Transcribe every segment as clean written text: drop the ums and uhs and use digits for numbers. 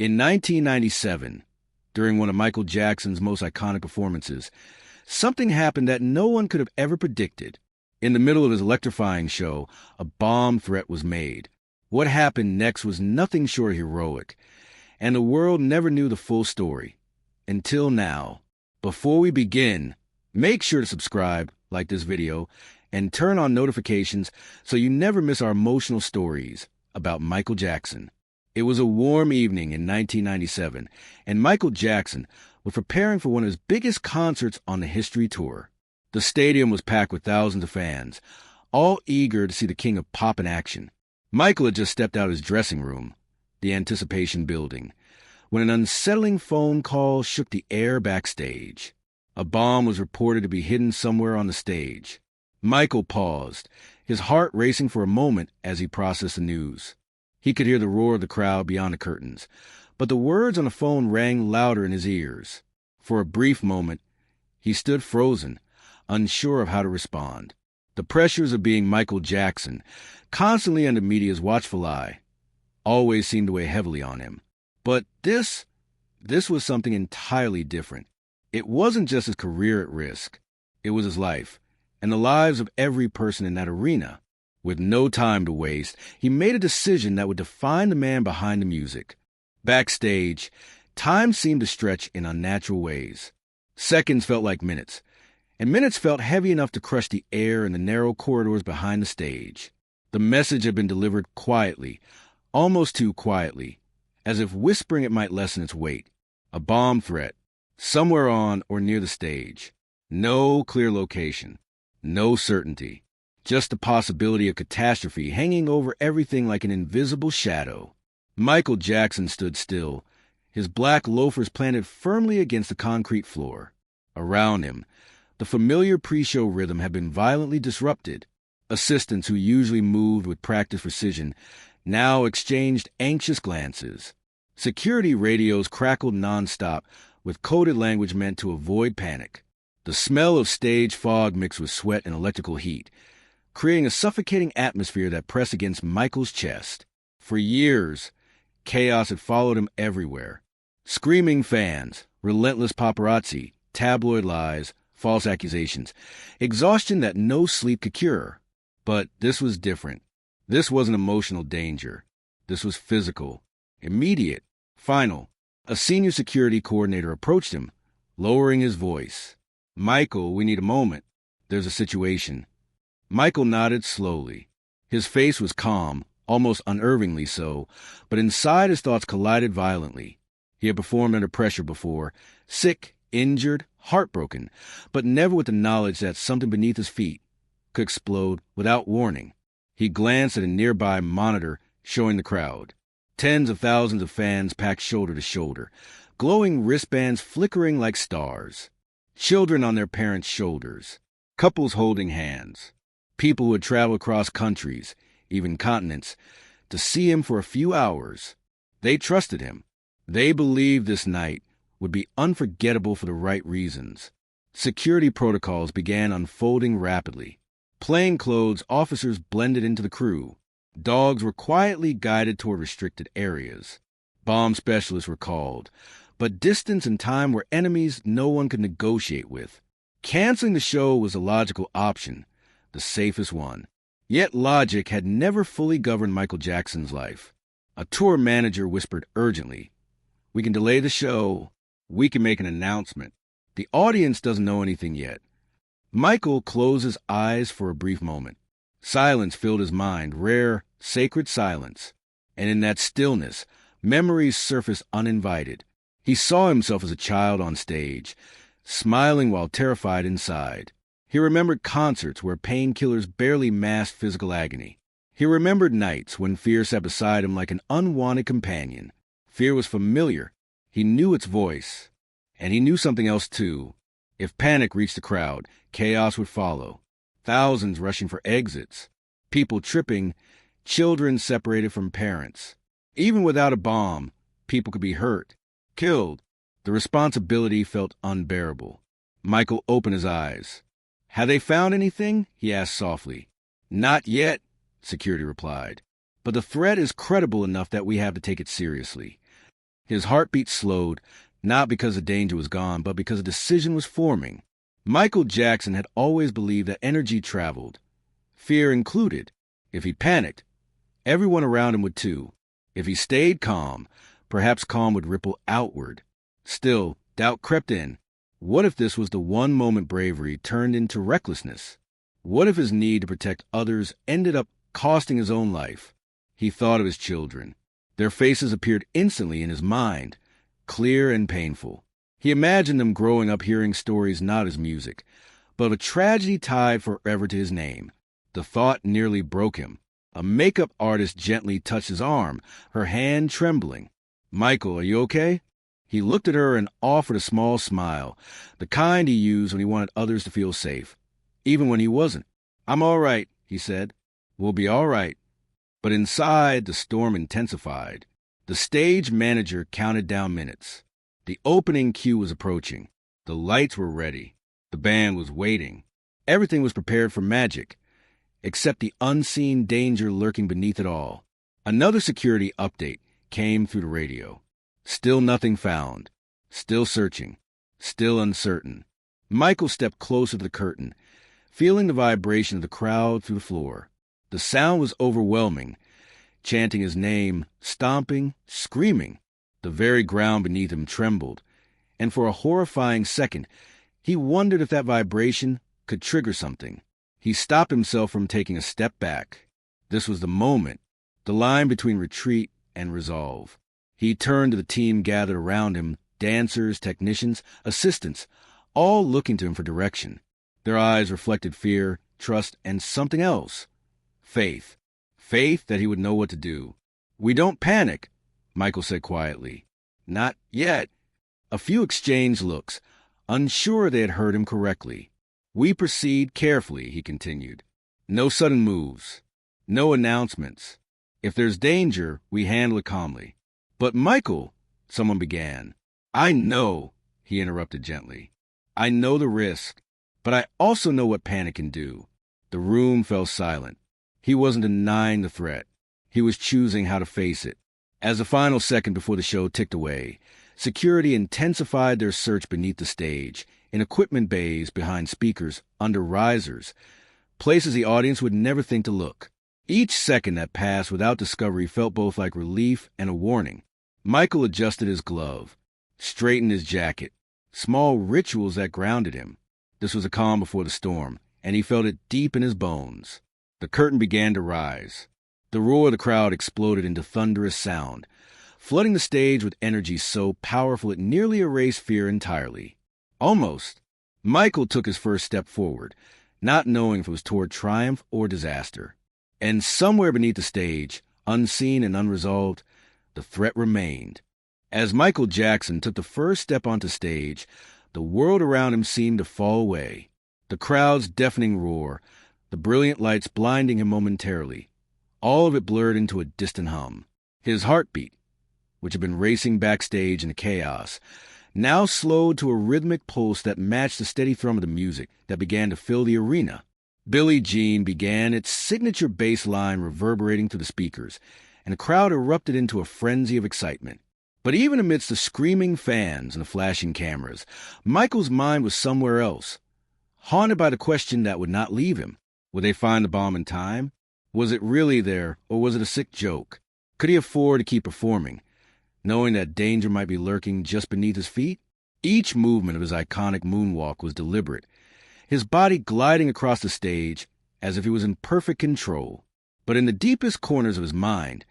In 1997, during one of Michael Jackson's most iconic performances, something happened that no one could have ever predicted. In the middle of his electrifying show, a bomb threat was made. What happened next was nothing short of heroic, and the world never knew the full story. Until now. Before we begin, make sure to subscribe, like this video, and turn on notifications so you never miss our emotional stories about Michael Jackson. It was a warm evening in 1997, and Michael Jackson was preparing for one of his biggest concerts on the History Tour. The stadium was packed with thousands of fans, all eager to see the king of pop in action. Michael had just stepped out of his dressing room, the anticipation building, when an unsettling phone call shook the air backstage. A bomb was reported to be hidden somewhere on the stage. Michael paused, his heart racing for a moment as he processed the news. He could hear the roar of the crowd beyond the curtains, but the words on the phone rang louder in his ears. For a brief moment, he stood frozen, unsure of how to respond. The pressures of being Michael Jackson, constantly under media's watchful eye, always seemed to weigh heavily on him. But this was something entirely different. It wasn't just his career at risk. It was his life, and the lives of every person in that arena. With no time to waste, he made a decision that would define the man behind the music. Backstage, time seemed to stretch in unnatural ways. Seconds felt like minutes, and minutes felt heavy enough to crush the air in the narrow corridors behind the stage. The message had been delivered quietly, almost too quietly, as if whispering it might lessen its weight. A bomb threat, somewhere on or near the stage. No clear location, no certainty. Just the possibility of catastrophe hanging over everything like an invisible shadow. Michael Jackson stood still, his black loafers planted firmly against the concrete floor. Around him, the familiar pre-show rhythm had been violently disrupted. Assistants who usually moved with practiced precision now exchanged anxious glances. Security radios crackled nonstop with coded language meant to avoid panic. The smell of stage fog mixed with sweat and electrical heat, creating a suffocating atmosphere that pressed against Michael's chest. For years, chaos had followed him everywhere. Screaming fans, relentless paparazzi, tabloid lies, false accusations, exhaustion that no sleep could cure. But this was different. This wasn't emotional danger. This was physical, immediate, final. A senior security coordinator approached him, lowering his voice. "Michael, we need a moment. There's a situation." Michael nodded slowly. His face was calm, almost unnervingly so, but inside his thoughts collided violently. He had performed under pressure before, sick, injured, heartbroken, but never with the knowledge that something beneath his feet could explode without warning. He glanced at a nearby monitor showing the crowd. Tens of thousands of fans packed shoulder to shoulder, glowing wristbands flickering like stars. Children on their parents' shoulders, couples holding hands. People who had traveled across countries, even continents, to see him for a few hours. They trusted him. They believed this night would be unforgettable for the right reasons. Security protocols began unfolding rapidly. Plainclothes officers blended into the crew. Dogs were quietly guided toward restricted areas. Bomb specialists were called, but distance and time were enemies no one could negotiate with. Canceling the show was a logical option, the safest one. Yet logic had never fully governed Michael Jackson's life. A tour manager whispered urgently, "We can delay the show. We can make an announcement. The audience doesn't know anything yet." Michael closed his eyes for a brief moment. Silence filled his mind, rare, sacred silence. And in that stillness, memories surfaced uninvited. He saw himself as a child on stage, smiling while terrified inside. He remembered concerts where painkillers barely masked physical agony. He remembered nights when fear sat beside him like an unwanted companion. Fear was familiar. He knew its voice. And he knew something else, too. If panic reached the crowd, chaos would follow. Thousands rushing for exits. People tripping, children separated from parents. Even without a bomb, people could be hurt, killed. The responsibility felt unbearable. Michael opened his eyes. "Have they found anything?" he asked softly. "Not yet," security replied. "But the threat is credible enough that we have to take it seriously." His heartbeat slowed, not because the danger was gone, but because a decision was forming. Michael Jackson had always believed that energy traveled, fear included. If he panicked, everyone around him would too. If he stayed calm, perhaps calm would ripple outward. Still, doubt crept in. What if this was the one moment bravery turned into recklessness? What if his need to protect others ended up costing his own life? He thought of his children. Their faces appeared instantly in his mind, clear and painful. He imagined them growing up hearing stories not as music, but of a tragedy tied forever to his name. The thought nearly broke him. A makeup artist gently touched his arm, her hand trembling. "Michael, are you okay?" He looked at her and offered a small smile, the kind he used when he wanted others to feel safe, even when he wasn't. "I'm all right," he said. "We'll be all right." But inside, the storm intensified. The stage manager counted down minutes. The opening cue was approaching. The lights were ready. The band was waiting. Everything was prepared for magic, except the unseen danger lurking beneath it all. Another security update came through the radio. Still nothing found. Still searching. Still uncertain. Michael stepped closer to the curtain, feeling the vibration of the crowd through the floor. The sound was overwhelming, chanting his name, stomping, screaming. The very ground beneath him trembled, and for a horrifying second, he wondered if that vibration could trigger something. He stopped himself from taking a step back. This was the moment, the line between retreat and resolve. He turned to the team gathered around him, dancers, technicians, assistants, all looking to him for direction. Their eyes reflected fear, trust, and something else. Faith. Faith that he would know what to do. "We don't panic," Michael said quietly. "Not yet." A few exchanged looks, unsure they had heard him correctly. "We proceed carefully," he continued. "No sudden moves. No announcements. If there's danger, we handle it calmly." "But Michael," someone began. "I know," he interrupted gently. "I know the risk, but I also know what panic can do." The room fell silent. He wasn't denying the threat. He was choosing how to face it. As the final second before the show ticked away, security intensified their search beneath the stage, in equipment bays, behind speakers, under risers, places the audience would never think to look. Each second that passed without discovery felt both like relief and a warning. Michael adjusted his glove, straightened his jacket, small rituals that grounded him. This was a calm before the storm, and he felt it deep in his bones. The curtain began to rise. The roar of the crowd exploded into thunderous sound, flooding the stage with energy so powerful it nearly erased fear entirely. Almost. Michael took his first step forward, not knowing if it was toward triumph or disaster. And somewhere beneath the stage, unseen and unresolved, the threat remained. As Michael Jackson took the first step onto stage, the world around him seemed to fall away. The crowd's deafening roar, the brilliant lights blinding him momentarily, all of it blurred into a distant hum. His heartbeat, which had been racing backstage in the chaos, now slowed to a rhythmic pulse that matched the steady thrum of the music that began to fill the arena. Billie Jean began, its signature bass line reverberating through the speakers, and the crowd erupted into a frenzy of excitement. But even amidst the screaming fans and the flashing cameras, Michael's mind was somewhere else, haunted by the question that would not leave him. Would they find the bomb in time? Was it really there, or was it a sick joke? Could he afford to keep performing, knowing that danger might be lurking just beneath his feet? Each movement of his iconic moonwalk was deliberate, his body gliding across the stage as if he was in perfect control. But in the deepest corners of his mind,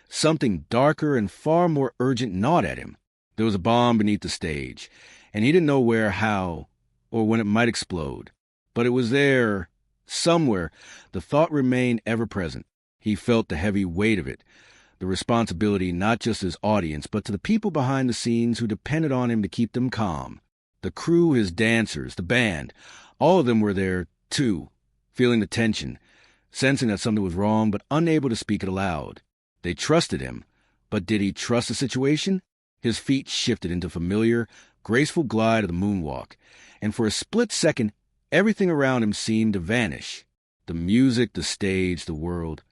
something darker and far more urgent gnawed at him. There was a bomb beneath the stage, and he didn't know where, how, or when it might explode. But it was there, somewhere. The thought remained ever present. He felt the heavy weight of it, the responsibility not just to his audience, but to the people behind the scenes who depended on him to keep them calm. The crew, his dancers, the band, all of them were there, too, feeling the tension, sensing that something was wrong, but unable to speak it aloud. They trusted him, but did he trust the situation? His feet shifted into familiar, graceful glide of the moonwalk, and for a split second, everything around him seemed to vanish. The music, the stage, the world.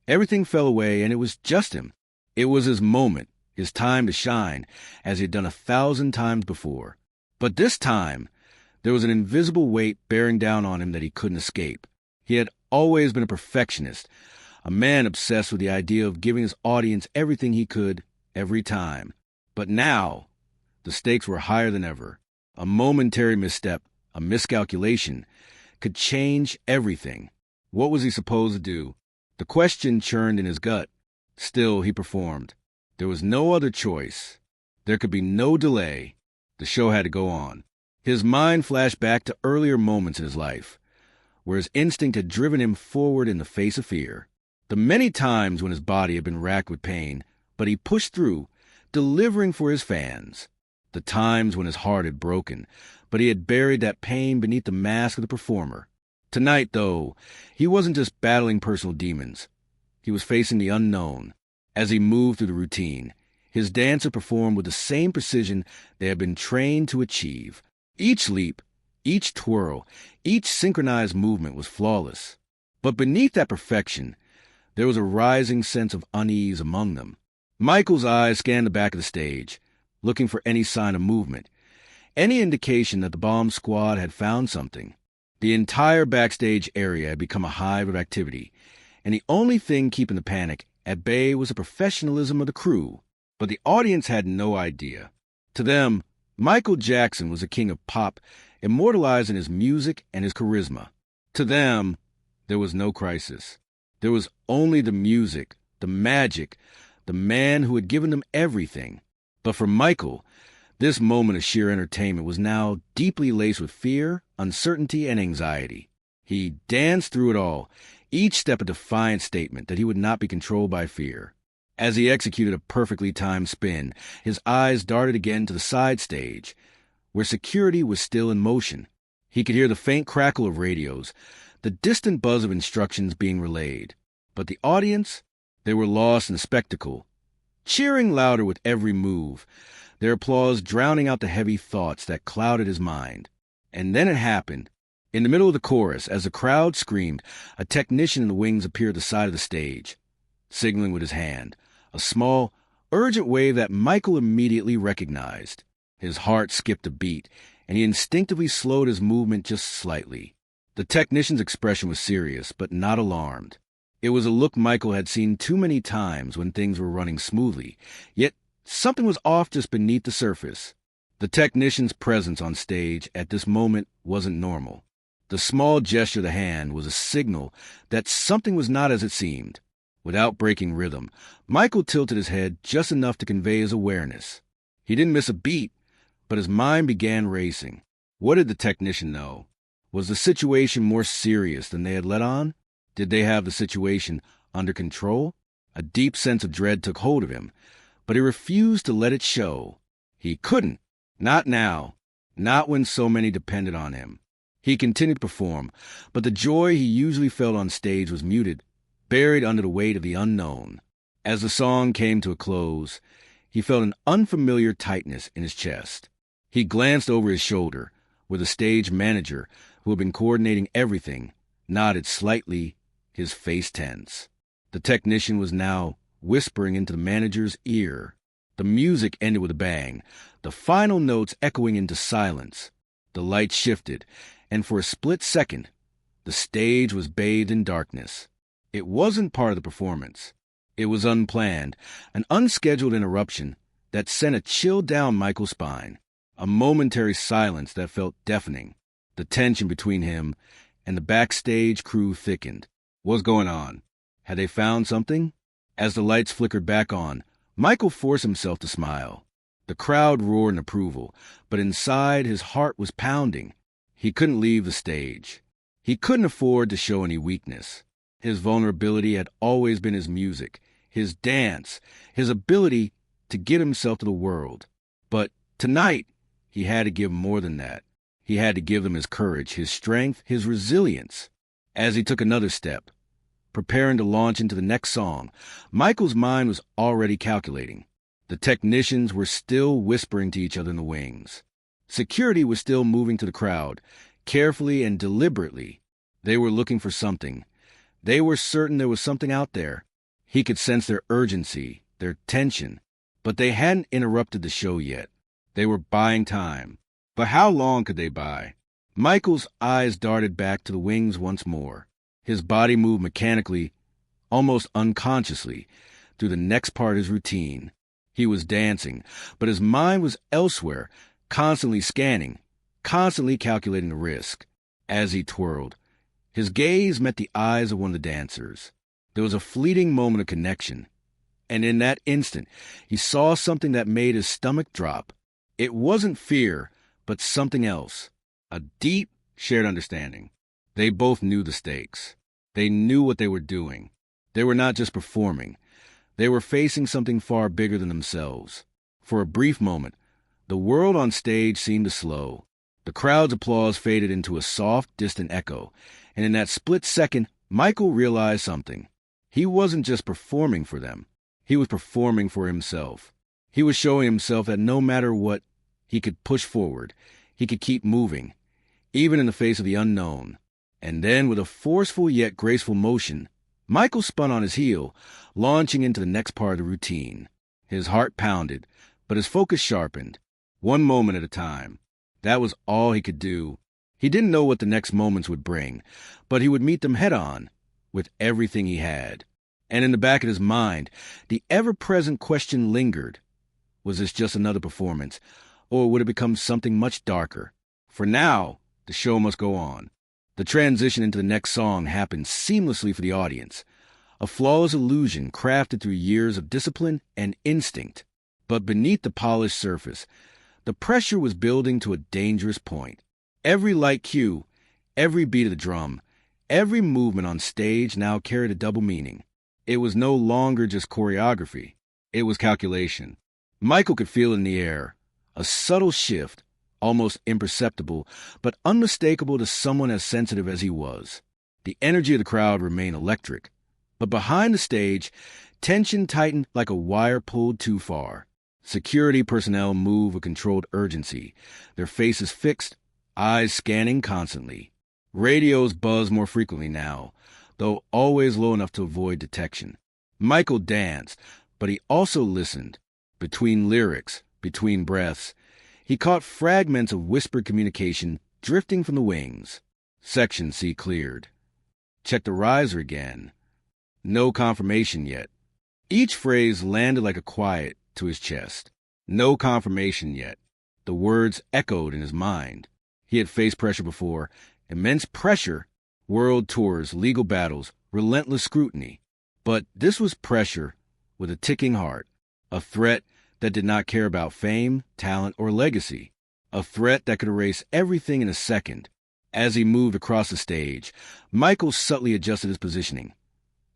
Everything fell away, and it was just him. It was his moment, his time to shine, as he had done 1,000 times before. But this time, there was an invisible weight bearing down on him that he couldn't escape. He had always been a perfectionist, a man obsessed with the idea of giving his audience everything he could, every time. But now, the stakes were higher than ever. A momentary misstep, a miscalculation, could change everything. What was he supposed to do? The question churned in his gut. Still, he performed. There was no other choice. There could be no delay. The show had to go on. His mind flashed back to earlier moments in his life, where his instinct had driven him forward in the face of fear. The many times when his body had been racked with pain, but he pushed through, delivering for his fans. The times when his heart had broken, but he had buried that pain beneath the mask of the performer. Tonight, though, he wasn't just battling personal demons. He was facing the unknown. As he moved through the routine, his dancer performed with the same precision they had been trained to achieve. Each leap, each twirl, each synchronized movement was flawless. But beneath that perfection, there was a rising sense of unease among them. Michael's eyes scanned the back of the stage, looking for any sign of movement, any indication that the bomb squad had found something. The entire backstage area had become a hive of activity, and the only thing keeping the panic at bay was the professionalism of the crew. But the audience had no idea. To them, Michael Jackson was the king of pop, immortalized in his music and his charisma. To them, there was no crisis. There was only the music, the magic, the man who had given them everything. But for Michael, this moment of sheer entertainment was now deeply laced with fear, uncertainty, and anxiety. He danced through it all, each step a defiant statement that he would not be controlled by fear. As he executed a perfectly timed spin, his eyes darted again to the side stage, where security was still in motion. He could hear the faint crackle of radios, the distant buzz of instructions being relayed. But the audience, they were lost in the spectacle, cheering louder with every move, their applause drowning out the heavy thoughts that clouded his mind. And then it happened. In the middle of the chorus, as the crowd screamed, a technician in the wings appeared at the side of the stage, signaling with his hand, a small, urgent wave that Michael immediately recognized. His heart skipped a beat, and he instinctively slowed his movement just slightly. The technician's expression was serious, but not alarmed. It was a look Michael had seen too many times when things were running smoothly, yet something was off just beneath the surface. The technician's presence on stage at this moment wasn't normal. The small gesture of the hand was a signal that something was not as it seemed. Without breaking rhythm, Michael tilted his head just enough to convey his awareness. He didn't miss a beat, but his mind began racing. What did the technician know? Was the situation more serious than they had let on? Did they have the situation under control? A deep sense of dread took hold of him, but he refused to let it show. He couldn't. Not now. Not when so many depended on him. He continued to perform, but the joy he usually felt on stage was muted, buried under the weight of the unknown. As the song came to a close, he felt an unfamiliar tightness in his chest. He glanced over his shoulder, where the stage manager, who had been coordinating everything, nodded slightly, his face tense. The technician was now whispering into the manager's ear. The music ended with a bang, the final notes echoing into silence. The lights shifted, and for a split second, the stage was bathed in darkness. It wasn't part of the performance. It was unplanned, an unscheduled interruption that sent a chill down Michael's spine, a momentary silence that felt deafening. The tension between him and the backstage crew thickened. What was going on? Had they found something? As the lights flickered back on, Michael forced himself to smile. The crowd roared in approval, but inside his heart was pounding. He couldn't leave the stage. He couldn't afford to show any weakness. His vulnerability had always been his music, his dance, his ability to get himself to the world. But tonight, he had to give more than that. He had to give them his courage, his strength, his resilience. As he took another step, preparing to launch into the next song, Michael's mind was already calculating. The technicians were still whispering to each other in the wings. Security was still moving to the crowd, carefully and deliberately. They were looking for something. They were certain there was something out there. He could sense their urgency, their tension. But they hadn't interrupted the show yet. They were buying time. But how long could they buy? Michael's eyes darted back to the wings once more. His body moved mechanically, almost unconsciously, through the next part of his routine. He was dancing, but his mind was elsewhere, constantly scanning, constantly calculating the risk. As he twirled, his gaze met the eyes of one of the dancers. There was a fleeting moment of connection, and in that instant, he saw something that made his stomach drop. It wasn't fear, but something else. A deep, shared understanding. They both knew the stakes. They knew what they were doing. They were not just performing. They were facing something far bigger than themselves. For a brief moment, the world on stage seemed to slow. The crowd's applause faded into a soft, distant echo, and in that split second, Michael realized something. He wasn't just performing for them. He was performing for himself. He was showing himself that no matter what, he could push forward. He could keep moving, even in the face of the unknown. And then, with a forceful yet graceful motion, Michael spun on his heel, launching into the next part of the routine. His heart pounded, but his focus sharpened, one moment at a time. That was all he could do. He didn't know what the next moments would bring, but he would meet them head-on, with everything he had. And in the back of his mind, the ever-present question lingered. Was this just another performance, or would it become something much darker? For now, the show must go on. The transition into the next song happened seamlessly for the audience, a flawless illusion crafted through years of discipline and instinct. But beneath the polished surface, the pressure was building to a dangerous point. Every light cue, every beat of the drum, every movement on stage now carried a double meaning. It was no longer just choreography. It was calculation. Michael could feel it in the air, a subtle shift, almost imperceptible, but unmistakable to someone as sensitive as he was. The energy of the crowd remained electric, but behind the stage, tension tightened like a wire pulled too far. Security personnel moved with controlled urgency, their faces fixed, eyes scanning constantly. Radios buzzed more frequently now, though always low enough to avoid detection. Michael danced, but he also listened. Between lyrics, between breaths, he caught fragments of whispered communication drifting from the wings. Section C cleared. Check the riser again. No confirmation yet. Each phrase landed like a quiet to his chest. No confirmation yet. The words echoed in his mind. He had faced pressure before. Immense pressure, world tours, legal battles, relentless scrutiny. But this was pressure with a ticking heart, a threat that did not care about fame, talent, or legacy, a threat that could erase everything in a second. As he moved across the stage, Michael subtly adjusted his positioning,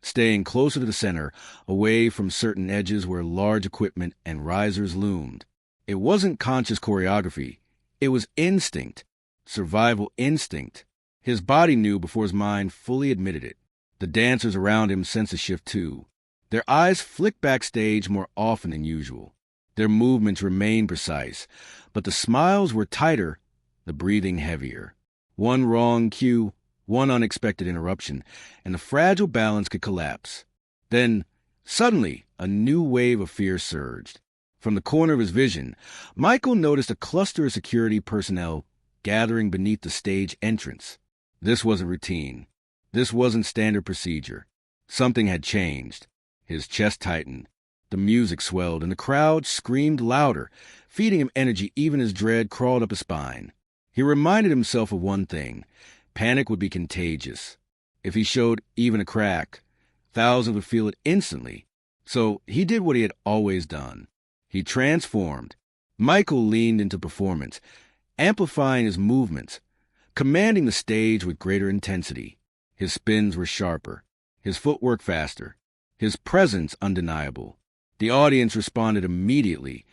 staying closer to the center, away from certain edges where large equipment and risers loomed. It wasn't conscious choreography. It was instinct, survival instinct. His body knew before his mind fully admitted it. The dancers around him sensed the shift too. Their eyes flicked backstage more often than usual. Their movements remained precise, but the smiles were tighter, the breathing heavier. One wrong cue, one unexpected interruption, and the fragile balance could collapse. Then, suddenly, a new wave of fear surged. From the corner of his vision, Michael noticed a cluster of security personnel gathering beneath the stage entrance. This wasn't routine. This wasn't standard procedure. Something had changed. His chest tightened. The music swelled, and the crowd screamed louder, feeding him energy even as dread crawled up his spine. He reminded himself of one thing. Panic would be contagious. If he showed even a crack, thousands would feel it instantly. So he did what he had always done. He transformed. Michael leaned into performance, amplifying his movements, commanding the stage with greater intensity. His spins were sharper, his footwork faster, his presence undeniable. The audience responded immediately,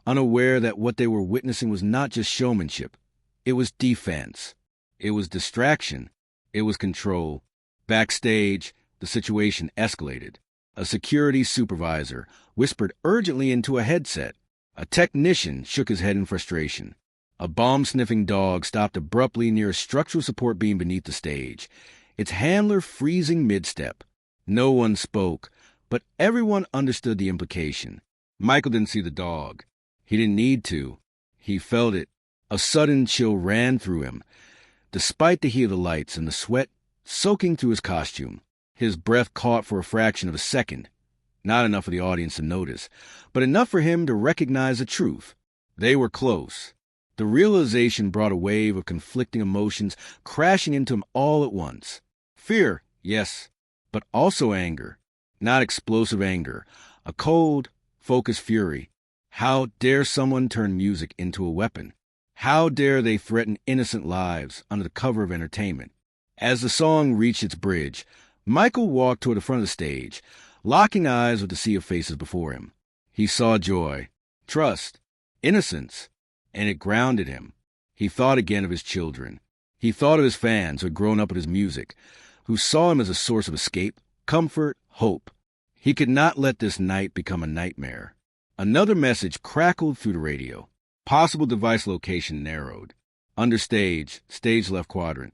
unaware that what they were witnessing was not just showmanship. It was defense. It was distraction. It was control. Backstage, the situation escalated. A security supervisor whispered urgently into a headset. A technician shook his head in frustration. A bomb-sniffing dog stopped abruptly near a structural support beam beneath the stage, its handler freezing mid-step. No one spoke, but everyone understood the implication. Michael didn't see the dog. He didn't need to. He felt it. A sudden chill ran through him. Despite the heat of the lights and the sweat soaking through his costume, his breath caught for a fraction of a second. Not enough for the audience to notice, but enough for him to recognize the truth. They were close. The realization brought a wave of conflicting emotions crashing into him all at once. Fear, yes, but also anger. Not explosive anger. A cold, focused fury. How dare someone turn music into a weapon? How dare they threaten innocent lives under the cover of entertainment? As the song reached its bridge, Michael walked toward the front of the stage, locking eyes with the sea of faces before him. He saw joy, trust, innocence, and it grounded him. He thought again of his children. He thought of his fans who had grown up with his music, who saw him as a source of escape, comfort, hope. He could not let this night become a nightmare. Another message crackled through the radio. Possible device location narrowed. Understage, stage left quadrant.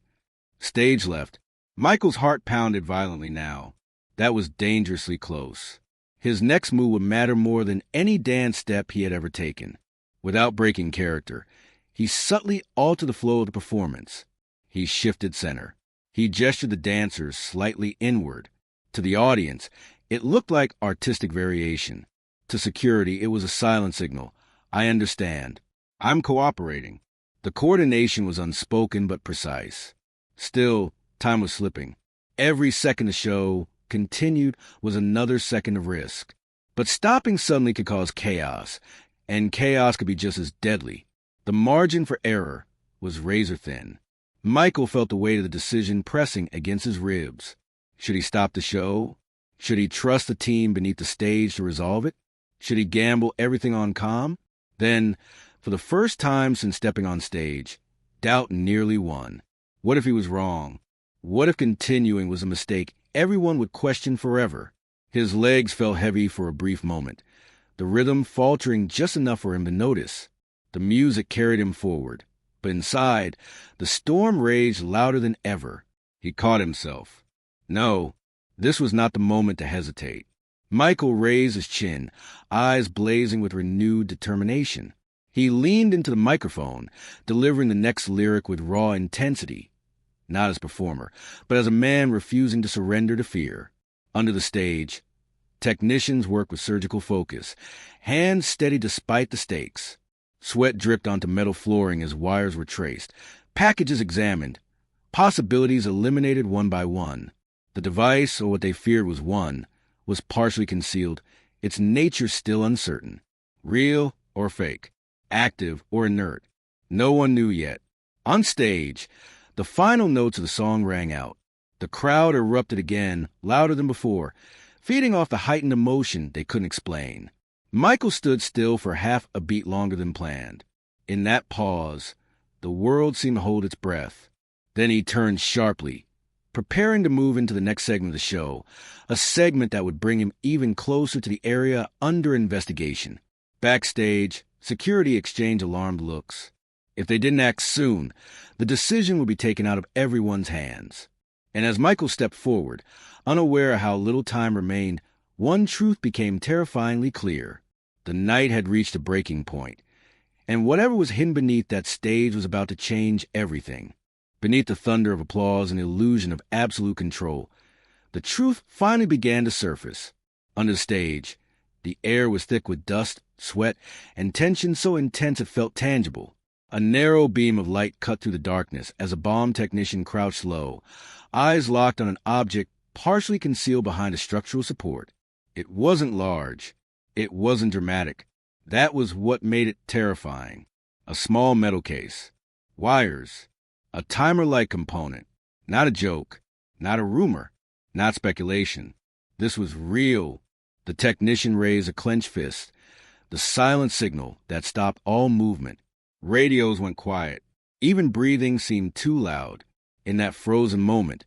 Stage left. Michael's heart pounded violently now. That was dangerously close. His next move would matter more than any dance step he had ever taken. Without breaking character, he subtly altered the flow of the performance. He shifted center. He gestured the dancers slightly inward. To the audience, it looked like artistic variation. To security, it was a silent signal. I understand. I'm cooperating. The coordination was unspoken but precise. Still, time was slipping. Every second the show continued was another second of risk. But stopping suddenly could cause chaos, and chaos could be just as deadly. The margin for error was razor thin. Michael felt the weight of the decision pressing against his ribs. Should he stop the show? Should he trust the team beneath the stage to resolve it? Should he gamble everything on calm? Then, for the first time since stepping on stage, doubt nearly won. What if he was wrong? What if continuing was a mistake everyone would question forever? His legs felt heavy for a brief moment, the rhythm faltering just enough for him to notice. The music carried him forward, but inside, the storm raged louder than ever. He caught himself. No, this was not the moment to hesitate. Michael raised his chin, eyes blazing with renewed determination. He leaned into the microphone, delivering the next lyric with raw intensity. Not as a performer, but as a man refusing to surrender to fear. Under the stage, technicians worked with surgical focus, hands steady despite the stakes. Sweat dripped onto metal flooring as wires were traced, packages examined, possibilities eliminated one by one. The device, or what they feared was one, was partially concealed, its nature still uncertain. Real or fake, active or inert. No one knew yet. On stage, the final notes of the song rang out. The crowd erupted again, louder than before, feeding off the heightened emotion they couldn't explain. Michael stood still for half a beat longer than planned. In that pause, the world seemed to hold its breath. Then he turned sharply, preparing to move into the next segment of the show, a segment that would bring him even closer to the area under investigation. Backstage, security exchanged alarmed looks. If they didn't act soon, the decision would be taken out of everyone's hands. And as Michael stepped forward, unaware of how little time remained, one truth became terrifyingly clear. The night had reached a breaking point, and whatever was hidden beneath that stage was about to change everything. Beneath the thunder of applause and the illusion of absolute control, the truth finally began to surface. Under the stage, the air was thick with dust, sweat, and tension so intense it felt tangible. A narrow beam of light cut through the darkness as a bomb technician crouched low, eyes locked on an object partially concealed behind a structural support. It wasn't large. It wasn't dramatic. That was what made it terrifying. A small metal case. Wires. A timer-like component. Not a joke. Not a rumor. Not speculation. This was real. The technician raised a clenched fist. The silent signal that stopped all movement. Radios went quiet. Even breathing seemed too loud. In that frozen moment,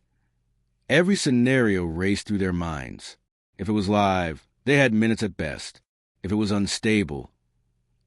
every scenario raced through their minds. If it was live, they had minutes at best. If it was unstable,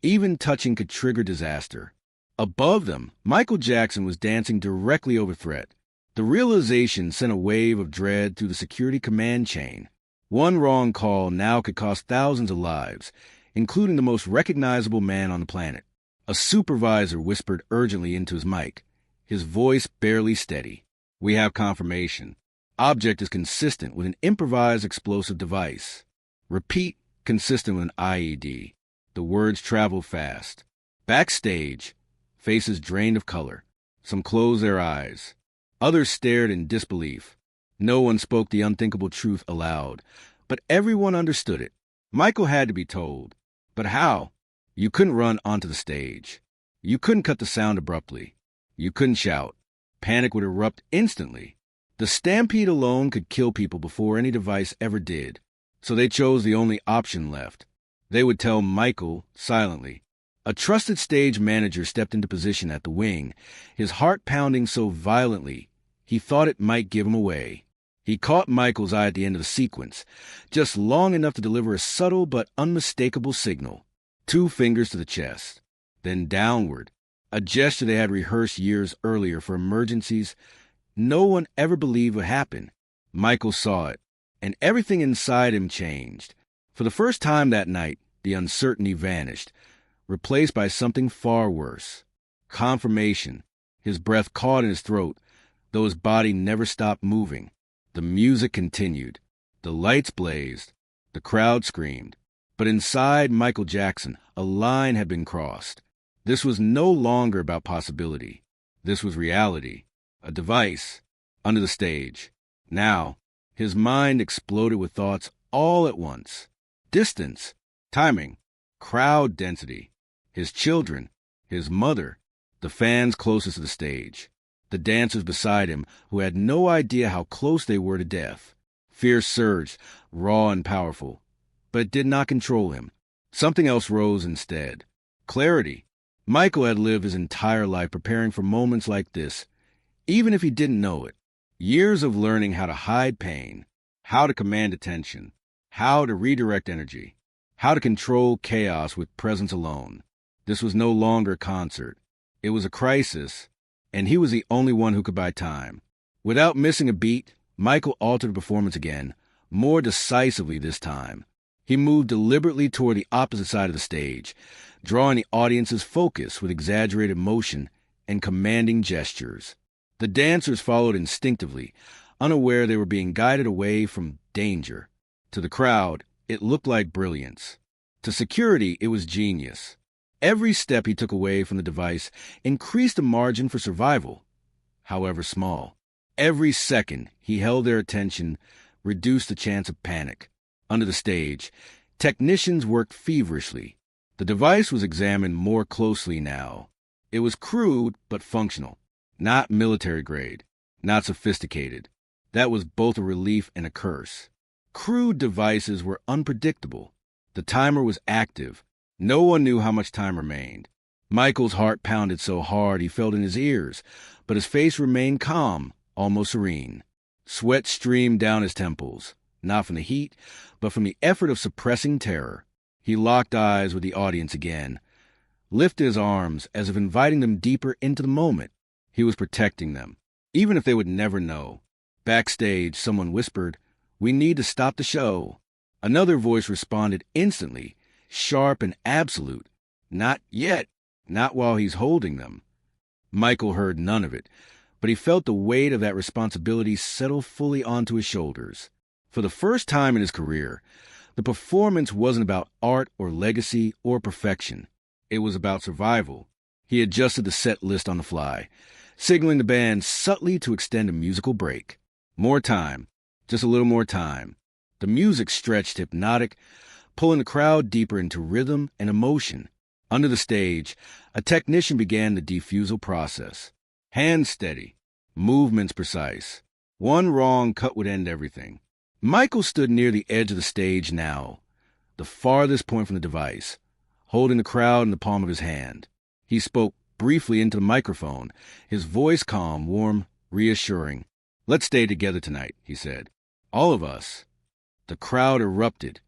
even touching could trigger disaster. Above them, Michael Jackson was dancing directly over threat. The realization sent a wave of dread through the security command chain. One wrong call now could cost thousands of lives. including the most recognizable man on the planet. A supervisor whispered urgently into his mic, his voice barely steady. "We have confirmation. Object is consistent with an improvised explosive device. Repeat, consistent with an IED." The words traveled fast. Backstage, faces drained of color. Some closed their eyes. Others stared in disbelief. No one spoke the unthinkable truth aloud, but everyone understood it. Michael had to be told. But how? You couldn't run onto the stage. You couldn't cut the sound abruptly. You couldn't shout. Panic would erupt instantly. The stampede alone could kill people before any device ever did. So they chose the only option left. They would tell Michael silently. A trusted stage manager stepped into position at the wing, his heart pounding so violently he thought it might give him away. He caught Michael's eye at the end of the sequence, just long enough to deliver a subtle but unmistakable signal. 2 fingers to the chest, then downward, a gesture they had rehearsed years earlier for emergencies no one ever believed would happen. Michael saw it, and everything inside him changed. For the first time that night, the uncertainty vanished, replaced by something far worse. Confirmation. His breath caught in his throat, though his body never stopped moving. The music continued. The lights blazed. The crowd screamed. But inside Michael Jackson, a line had been crossed. This was no longer about possibility. This was reality. A device. Under the stage. Now, his mind exploded with thoughts all at once. Distance. Timing. Crowd density. His children. His mother. The fans closest to the stage. The dancers beside him who had no idea how close they were to death. Fear surged, raw and powerful. But it did not control him. Something else rose instead. Clarity. Michael had lived his entire life preparing for moments like this, even if he didn't know it. Years of learning how to hide pain, how to command attention, how to redirect energy, how to control chaos with presence alone. This was no longer a concert. It was a crisis, and he was the only one who could buy time. Without missing a beat, Michael altered the performance again, more decisively this time. He moved deliberately toward the opposite side of the stage, drawing the audience's focus with exaggerated motion and commanding gestures. The dancers followed instinctively, unaware they were being guided away from danger. To the crowd, it looked like brilliance. To security, it was genius. Every step he took away from the device increased the margin for survival, however small. Every second he held their attention reduced the chance of panic. Under the stage, technicians worked feverishly. The device was examined more closely now. It was crude but functional, not military grade, not sophisticated. That was both a relief and a curse. Crude devices were unpredictable. The timer was active. No one knew how much time remained. Michael's heart pounded so hard he felt in his ears, but his face remained calm, almost serene. Sweat streamed down his temples, not from the heat, but from the effort of suppressing terror. He locked eyes with the audience again, lifted his arms as if inviting them deeper into the moment. He was protecting them, even if they would never know. Backstage, someone whispered, "We need to stop the show." Another voice responded instantly, sharp and absolute. "Not yet. Not while he's holding them." Michael heard none of it, but he felt the weight of that responsibility settle fully onto his shoulders. For the first time in his career, the performance wasn't about art or legacy or perfection. It was about survival. He adjusted the set list on the fly, signaling the band subtly to extend a musical break. More time. Just a little more time. The music stretched hypnotic, pulling the crowd deeper into rhythm and emotion. Under the stage, a technician began the defusal process. Hands steady, movements precise. One wrong cut would end everything. Michael stood near the edge of the stage now, the farthest point from the device, holding the crowd in the palm of his hand. He spoke briefly into the microphone, his voice calm, warm, reassuring. "Let's stay together tonight," he said. "All of us." The crowd erupted,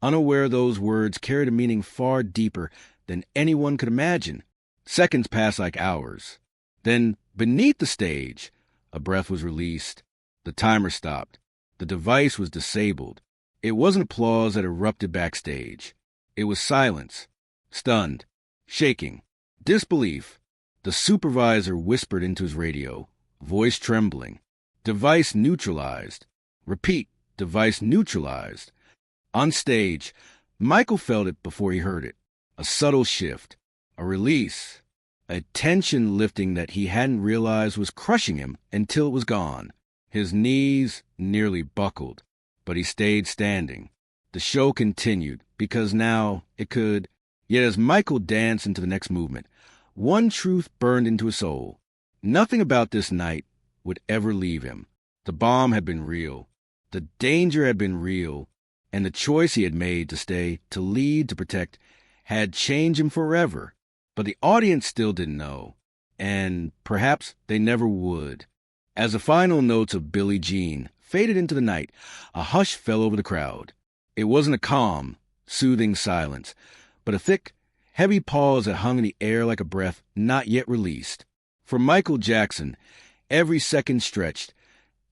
unaware those words carried a meaning far deeper than anyone could imagine. Seconds passed like hours. Then, beneath the stage, a breath was released. The timer stopped. The device was disabled. It wasn't applause that erupted backstage. It was silence. Stunned. Shaking. Disbelief. The supervisor whispered into his radio, voice trembling. Device neutralized. Repeat, device neutralized. On stage, Michael felt it before he heard it. A subtle shift. A release. A tension lifting that he hadn't realized was crushing him until it was gone. His knees nearly buckled, but he stayed standing. The show continued, because now it could. Yet as Michael danced into the next movement, one truth burned into his soul. Nothing about this night would ever leave him. The bomb had been real. The danger had been real. And the choice he had made to stay, to lead, to protect, had changed him forever. But the audience still didn't know. And perhaps they never would. As the final notes of Billie Jean faded into the night, a hush fell over the crowd. It wasn't a calm, soothing silence, but a thick, heavy pause that hung in the air like a breath not yet released. For Michael Jackson, every second stretched,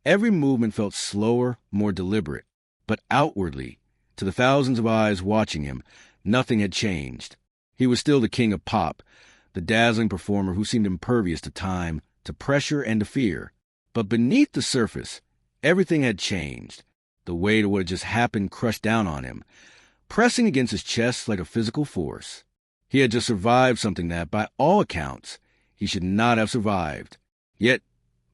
every movement felt slower, more deliberate. But outwardly, to the thousands of eyes watching him, nothing had changed. He was still the king of pop, the dazzling performer who seemed impervious to time, to pressure, and to fear. But beneath the surface, everything had changed. The weight of what had just happened crushed down on him, pressing against his chest like a physical force. He had just survived something that, by all accounts, he should not have survived. Yet,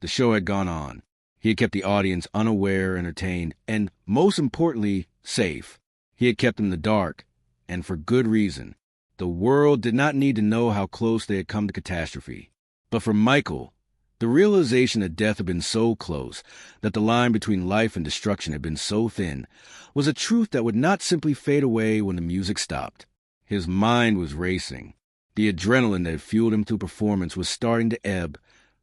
the show had gone on. He had kept the audience unaware, entertained, and, most importantly, safe. He had kept them in the dark, and for good reason. The world did not need to know how close they had come to catastrophe. But for Michael, the realization that death had been so close, that the line between life and destruction had been so thin, was a truth that would not simply fade away when the music stopped. His mind was racing. The adrenaline that had fueled him through performance was starting to ebb,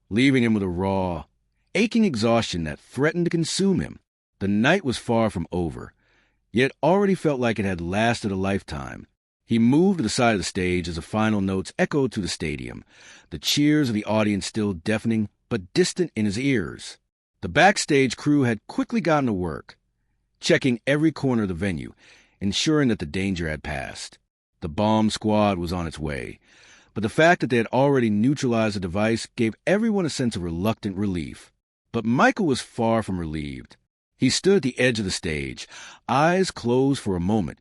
leaving him with a raw, aching exhaustion that threatened to consume him. The night was far from over, yet already felt like it had lasted a lifetime. He moved to the side of the stage as the final notes echoed through the stadium, the cheers of the audience still deafening but distant in his ears. The backstage crew had quickly gotten to work, checking every corner of the venue, ensuring that the danger had passed. The bomb squad was on its way, but the fact that they had already neutralized the device gave everyone a sense of reluctant relief. But Michael was far from relieved. He stood at the edge of the stage, eyes closed for a moment,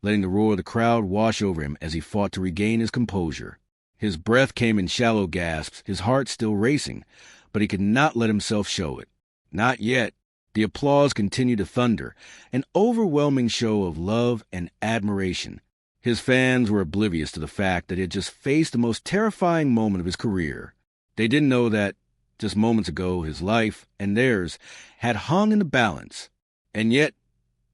letting the roar of the crowd wash over him as he fought to regain his composure. His breath came in shallow gasps, his heart still racing, but he could not let himself show it. Not yet. The applause continued to thunder, an overwhelming show of love and admiration. His fans were oblivious to the fact that he had just faced the most terrifying moment of his career. They didn't know that, just moments ago, his life and theirs had hung in the balance. And yet,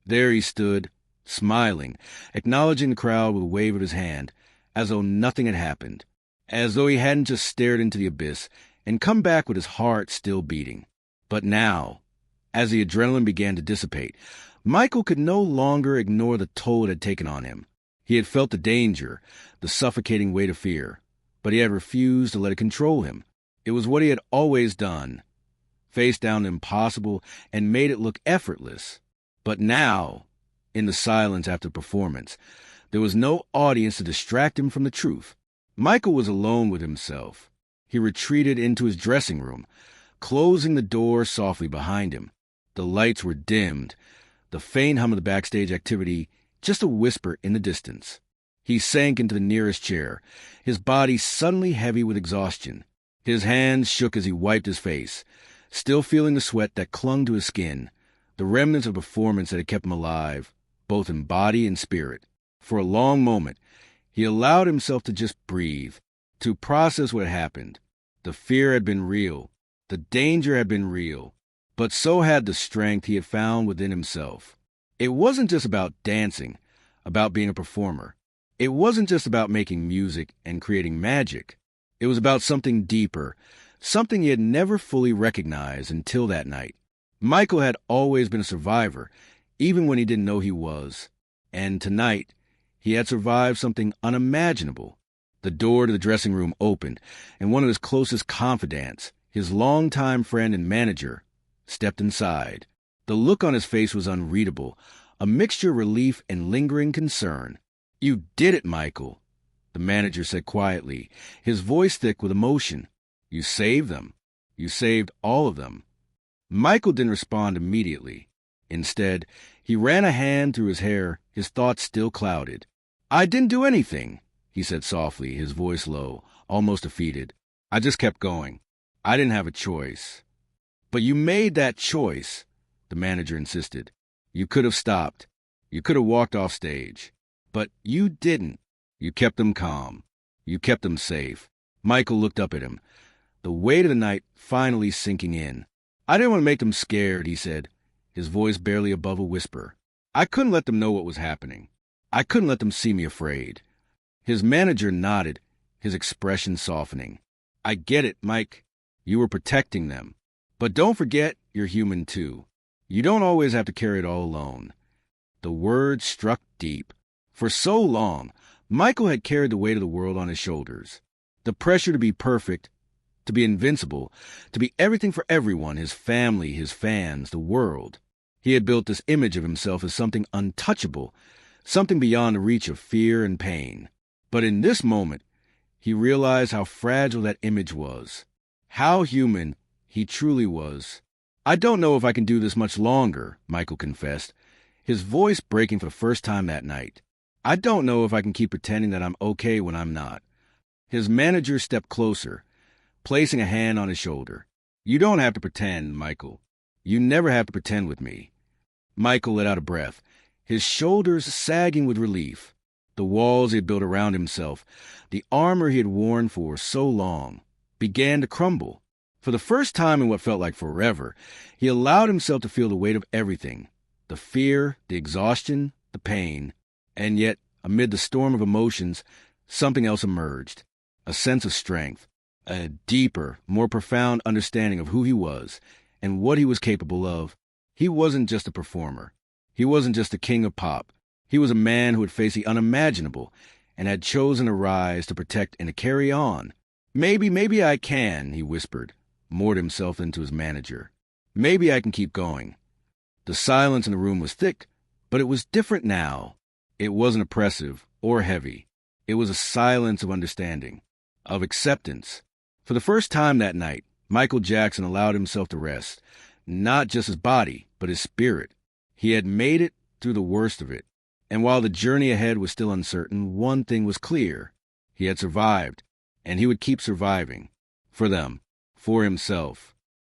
there he stood, smiling, acknowledging the crowd with a wave of his hand, as though nothing had happened, as though he hadn't just stared into the abyss and come back with his heart still beating. But now, as the adrenaline began to dissipate, Michael could no longer ignore the toll it had taken on him. He had felt the danger, the suffocating weight of fear, but he had refused to let it control him. It was what he had always done, faced down the impossible and made it look effortless. But now, in the silence after the performance, there was no audience to distract him from the truth. Michael was alone with himself. He retreated into his dressing room, closing the door softly behind him. The lights were dimmed, the faint hum of the backstage activity just a whisper in the distance. He sank into the nearest chair, his body suddenly heavy with exhaustion. His hands shook as he wiped his face, still feeling the sweat that clung to his skin, the remnants of performance that had kept him alive, both in body and spirit. For a long moment, he allowed himself to just breathe, to process what had happened. The fear had been real. The danger had been real. But so had the strength he had found within himself. It wasn't just about dancing, about being a performer. It wasn't just about making music and creating magic. It was about something deeper, something he had never fully recognized until that night. Michael had always been a survivor, even when he didn't know he was. And tonight, he had survived something unimaginable. The door to the dressing room opened, and one of his closest confidants, his longtime friend and manager, stepped inside. The look on his face was unreadable, a mixture of relief and lingering concern. You did it, Michael, the manager said quietly, his voice thick with emotion. You saved them. You saved all of them. Michael didn't respond immediately. Instead, he ran a hand through his hair, his thoughts still clouded. I didn't do anything, he said softly, his voice low, almost defeated. I just kept going. I didn't have a choice. But you made that choice, the manager insisted. You could have stopped. You could have walked off stage. But you didn't. You kept them calm. You kept them safe. Michael looked up at him, the weight of the night finally sinking in. I didn't want to make them scared, he said, his voice barely above a whisper. I couldn't let them know what was happening. I couldn't let them see me afraid. His manager nodded, his expression softening. I get it, Mike. You were protecting them. But don't forget you're human too. You don't always have to carry it all alone. The words struck deep. For so long, Michael had carried the weight of the world on his shoulders. The pressure to be perfect, to be invincible, to be everything for everyone, his family, his fans, the world. He had built this image of himself as something untouchable, something beyond the reach of fear and pain. But in this moment, he realized how fragile that image was, how human he truly was. I don't know if I can do this much longer, Michael confessed, his voice breaking for the first time that night. I don't know if I can keep pretending that I'm okay when I'm not. His manager stepped closer, placing a hand on his shoulder. You don't have to pretend, Michael. You never have to pretend with me. Michael let out a breath, his shoulders sagging with relief. The walls he had built around himself, the armor he had worn for so long, began to crumble. For the first time in what felt like forever, he allowed himself to feel the weight of everything, the fear, the exhaustion, the pain. And yet, amid the storm of emotions, something else emerged, a sense of strength, a deeper, more profound understanding of who he was and what he was capable of. He wasn't just a performer. He wasn't just a king of pop. He was a man who had faced the unimaginable and had chosen to rise, to protect, and to carry on. Maybe I can, he whispered, moored himself into his manager. Maybe I can keep going. The silence in the room was thick, but it was different now. It wasn't oppressive or heavy. It was a silence of understanding, of acceptance. For the first time that night, Michael Jackson allowed himself to rest, not just his body, but his spirit. He had made it through the worst of it. And while the journey ahead was still uncertain, one thing was clear. He had survived, and he would keep surviving. For them, for himself.